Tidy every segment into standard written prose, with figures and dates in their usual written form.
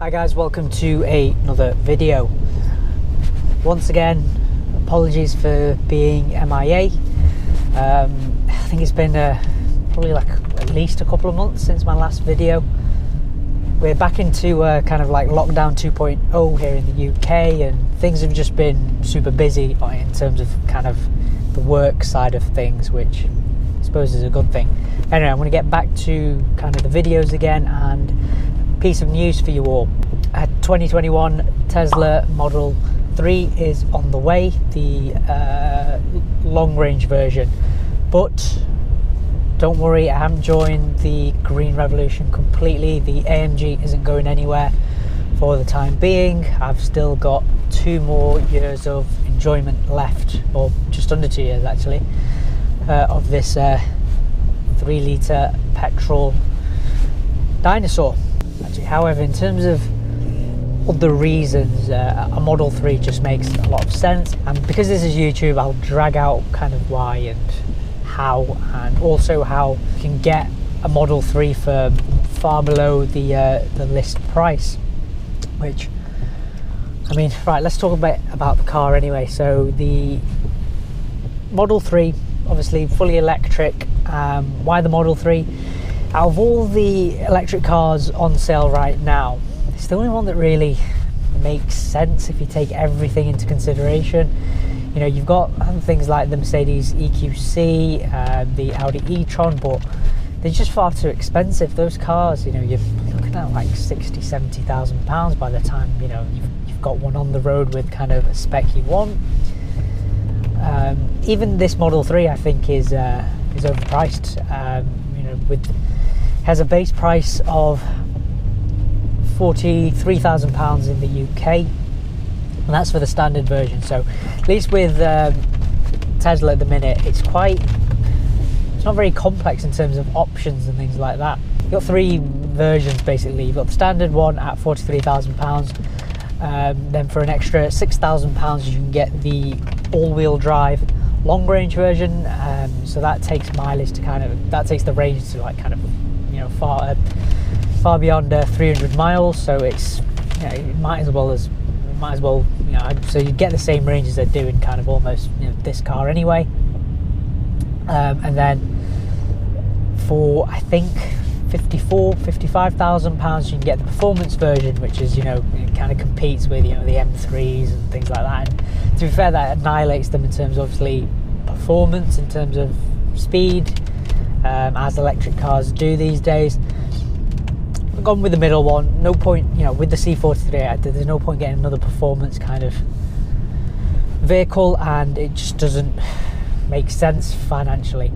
Hi guys, welcome to another video. Once again, apologies for being MIA. I think it's been probably like at least a couple of months since my last video. We're back into kind of like lockdown 2.0 here in the UK, and things have just been super busy in terms of kind of the work side of things, which I suppose is a good thing. Anyway, I'm going to get back to kind of the videos again, and piece of news for you all. 2021 Tesla Model 3 is on the way, the long range version, but don't worry, I haven't joined the green revolution completely. The AMG isn't going anywhere for the time being. I've still got 2 more years of enjoyment left, or just under 2 years actually, of this 3-litre petrol dinosaur. Actually, however, in terms of other reasons, a Model 3 just makes a lot of sense, and because this is YouTube, I'll drag out kind of why and how, and also how you can get a Model 3 for far below the list price. Which, I mean, right, let's talk a bit about the car anyway. So the Model 3, obviously fully electric. Why the Model 3? Out of all the electric cars on sale right now, it's the only one that really makes sense if you take everything into consideration. You know, you've got things like the Mercedes EQC, the Audi e-tron, but they're just far too expensive. Those cars, you know, you're looking at like 60,000-70,000 pounds by the time, you know, you've got one on the road with kind of a spec you want. Even this Model 3, I think, is overpriced. You know, has a base price of £43,000 in the UK, and that's for the standard version. So at least with Tesla at the minute, it's not very complex in terms of options and things like that. You've got 3 versions basically. You've got the standard one at £43,000, then for an extra £6,000 you can get the all-wheel drive long range version. So that takes mileage to takes the range to like kind of, you know, far beyond 300 miles. So it's, you know, it might as well, you know, so you get the same range as they're doing kind of almost, you know, this car anyway. And then for I think £55,000 you can get the performance version, which is, you know, it kind of competes with, you know, the M3s and things like that. And to be fair, that annihilates them in terms of obviously performance, in terms of speed, as electric cars do these days. I've gone with the middle one. No point, you know, with the C43, there's no point getting another performance kind of vehicle, and it just doesn't make sense financially.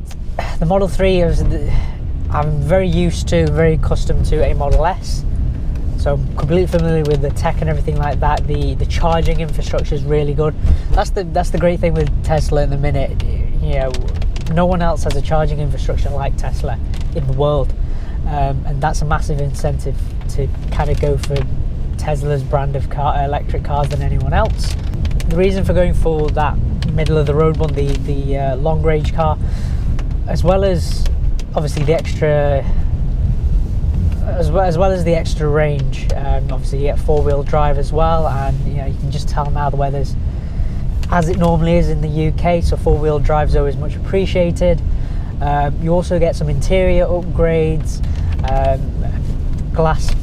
The Model 3, I'm very accustomed to a Model S, so I'm completely familiar with the tech and everything like that. The charging infrastructure is really good. That's the great thing with Tesla in the minute. You know, no one else has a charging infrastructure like Tesla in the world. And that's a massive incentive to kind of go for Tesla's brand of electric cars than anyone else. The reason for going for that middle of the road one, the long range car, as well as obviously the extra, as well as the extra range. Obviously you get 4-wheel drive as well, and you know, you can just tell now the weather's as it normally is in the UK, so 4-wheel drive is always much appreciated. You also get some interior upgrades. Glass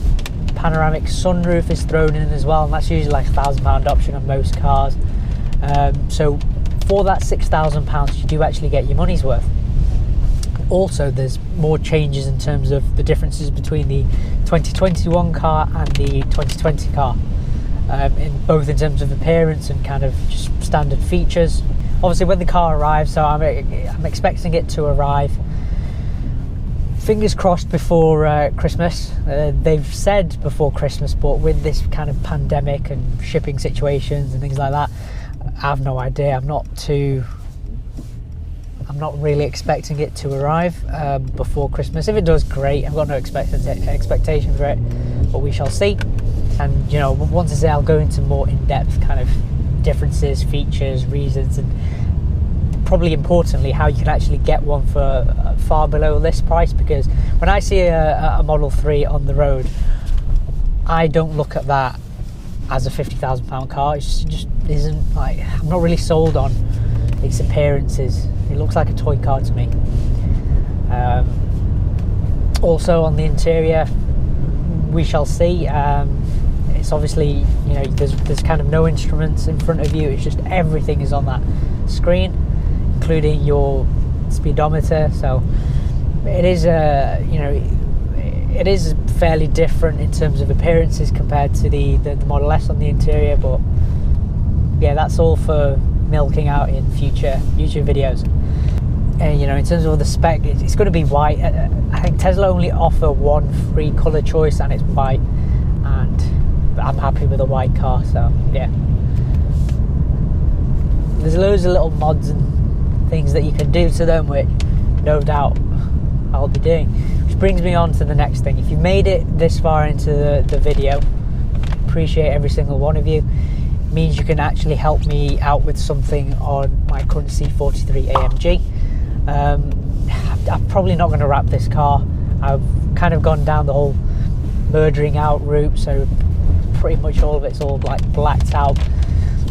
panoramic sunroof is thrown in as well, and that's usually like £1,000 option on most cars. So for that £6,000 you do actually get your money's worth. Also, there's more changes in terms of the differences between the 2021 car and the 2020 car, both in terms of appearance and kind of just standard features. Obviously when the car arrives, so I'm expecting it to arrive, fingers crossed, before Christmas. They've said before Christmas, but with this kind of pandemic and shipping situations and things like that, I have no idea. I'm not really expecting it to arrive before Christmas. If it does, great. I've got no expectation for it, but we shall see. And you know, once I say, I'll go into more in-depth kind of differences, features, reasons, and probably importantly how you can actually get one for far below list price. Because when I see a Model 3 on the road, I don't look at that as a £50,000 car. It just isn't, like, I'm not really sold on its appearances. It looks like a toy car to me. Also on the interior, we shall see. It's obviously, you know, there's kind of no instruments in front of you. It's just everything is on that screen, including your speedometer. So it is you know, it is fairly different in terms of appearances compared to the Model S on the interior. But yeah, that's all for milking out in future YouTube videos. And you know, in terms of the spec, it's going to be white. I think Tesla only offer one free color choice, and it's white, and I'm happy with a white car. So yeah, there's loads of little mods and things that you can do to them, which no doubt I'll be doing. Which brings me on to the next thing. If you've made it this far into the video, appreciate every single one of you. It means you can actually help me out with something on my current C43 AMG. I'm probably not going to wrap this car. I've kind of gone down the whole murdering out route, so pretty much all of it's all like blacked out.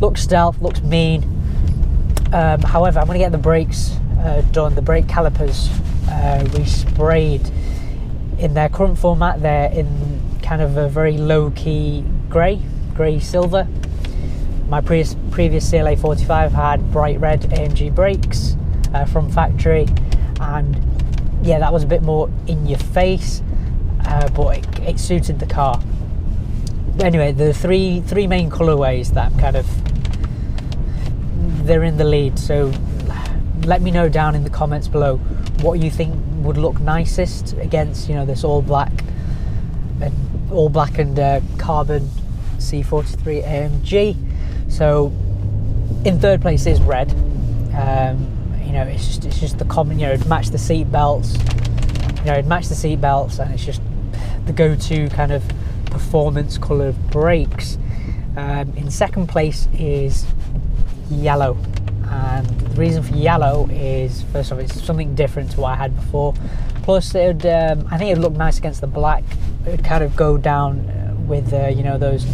Looks stealth, looks mean. However, I'm going to get the brakes done, the brake calipers resprayed. In their current format, they're in kind of a very low-key grey silver. My previous CLA45 had bright red AMG brakes from factory, and yeah, that was a bit more in your face, but it suited the car. Anyway, the three main colorways that I'm kind of, they're in the lead. So let me know down in the comments below what you think would look nicest against, you know, this all black and carbon C43 AMG. So in third place is red. You know, it's just the common, you know, it'd match the seat belts, you know, it'd match the seat belts, and it's just the go-to kind of performance colour of brakes. In second place is yellow, and the reason for yellow is, first off, it's something different to what I had before. Plus, it would, I think it would look nice against the black. It would kind of go down with, you know, those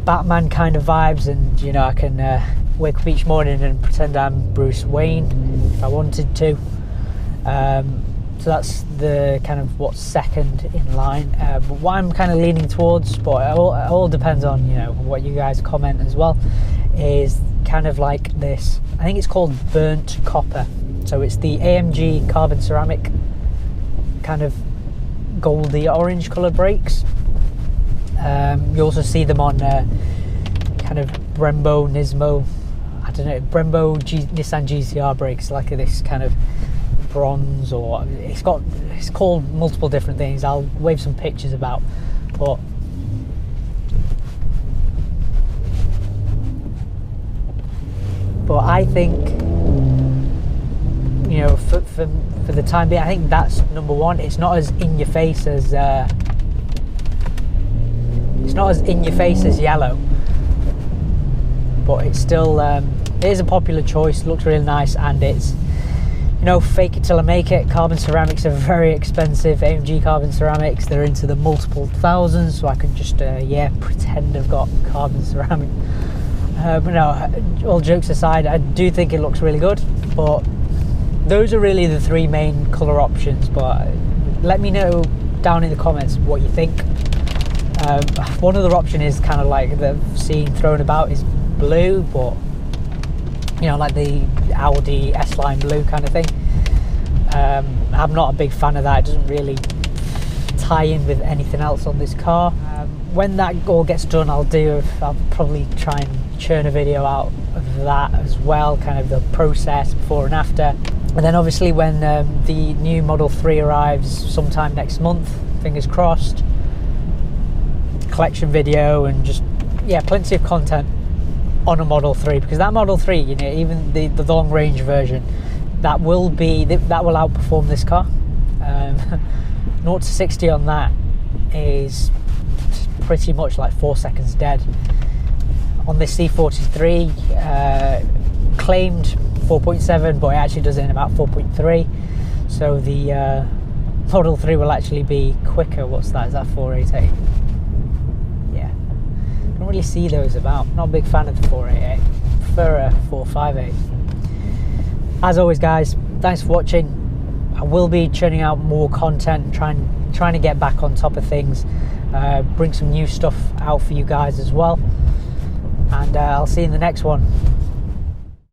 Batman kind of vibes, and you know, I can wake up each morning and pretend I'm Bruce Wayne if I wanted to. So that's the kind of what's second in line. But what I'm kind of leaning towards, but it all depends on, you know, what you guys comment as well, is kind of like this, I think it's called burnt copper. So it's the AMG carbon ceramic kind of goldy orange colour brakes. You also see them on kind of Brembo, Nismo, I don't know, Brembo Nissan GCR brakes, like this kind of bronze, or it's called multiple different things. I'll wave some pictures about, but I think, you know, for the time being, I think that's number one. It's not as in your face as yellow, but it's still it is a popular choice. It looks really nice, and it's, you know, fake it till I make it. Carbon ceramics are very expensive. AMG carbon ceramics, they're into the multiple thousands, so I can just yeah, pretend I've got carbon ceramic. But no, all jokes aside, I do think it looks really good. But those are really the three main colour options. But let me know down in the comments what you think. One other option is kind of like the seen thrown about is blue, but you know, like the Audi S-Line blue kind of thing. I'm not a big fan of that. It doesn't really tie in with anything else on this car. When that all gets done, I'll probably try and churn a video out of that as well, kind of the process before and after. And then obviously when the new Model 3 arrives sometime next month, fingers crossed, collection video, and just, yeah, plenty of content on a Model 3, because that Model 3, you know, even the long range version, that will outperform this car. 0 to 60 on that is pretty much like 4 seconds dead. On this C43, claimed 4.7, but it actually does it in about 4.3. So the Model 3 will actually be quicker. What's that? Is that 488? really see those about. Not a big fan of the 488. Prefer a 458. As always, guys, thanks for watching. I will be churning out more content, trying to get back on top of things, bring some new stuff out for you guys as well, and I'll see you in the next one.